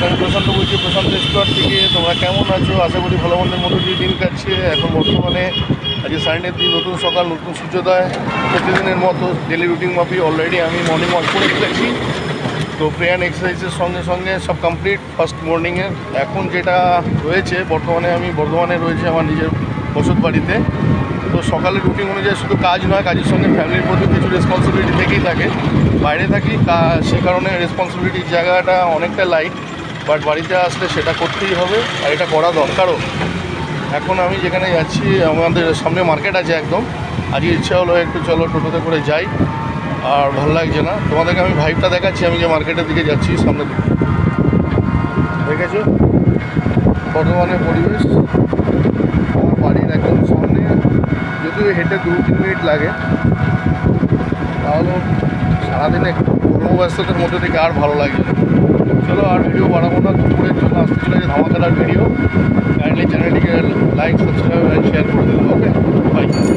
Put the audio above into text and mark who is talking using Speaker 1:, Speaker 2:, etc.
Speaker 1: আমি প্রশান্ত বলছি, প্রশান্ত স্কোয়ার থেকে। তোমরা কেমন আছো? আশা করি ভালো মন্দের মধ্যে দিয়ে দিন কাটছে। এখন বর্তমানে আজকে সানডের দিন, নতুন সকাল, নতুন সূর্যোদয়। প্রতিদিনের মতো ডেলি রুটিন মাফি অলরেডি আমি মর্নিং ওয়াক করে ফেলেছি। তো প্রে অ্যান্ড এক্সারসাইজের সঙ্গে সঙ্গে সব কমপ্লিট ফার্স্ট মর্নিংয়ে। এখন যেটা রয়েছে বর্তমানে, আমি বর্ধমানে রয়েছে আমার নিজের বসত বাড়িতে। তো সকালের রুটিন অনুযায়ী শুধু কাজ নয়, কাজের সঙ্গে ফ্যামিলির প্রতি কিছু রেসপন্সিবিলিটি থেকেই থাকে। বাইরে থাকি সে কারণে রেসপন্সিবিলিটির জায়গাটা অনেকটা লাইট, বাট বাড়িতে আসলে সেটা করতেই হবে, আর এটা করা দরকারও। এখন আমি যেখানে যাচ্ছি, আমাদের সামনে মার্কেট আছে একদম। আজকে ইচ্ছা হলো একটু চলো টোটোতে করে যাই, আর ভালো লাগছে না। তোমাদেরকে আমি ভাইবটা দেখাচ্ছি, আমি যে মার্কেটের দিকে যাচ্ছি সামনের দিকে। দেখেছো বর্ধমানের পরিবেশ, আমার বাড়ির একদম সামনে। যদিও হেঁটে 2-3 মিনিট লাগে, তাহলেও সারাদিনে কর্মব্যস্ততার মধ্যে থেকে আর ভালো লাগে না। চলো আর ভিডিও বাড়াবো না, দুপুরের জন্য আসতে চলেছে ধামাকাদার ভিডিও। কাইন্ডলি চ্যানেলটিকে লাইক, সাবস্ক্রাইব অ্যান্ড শেয়ার করে দেবো। ওকে।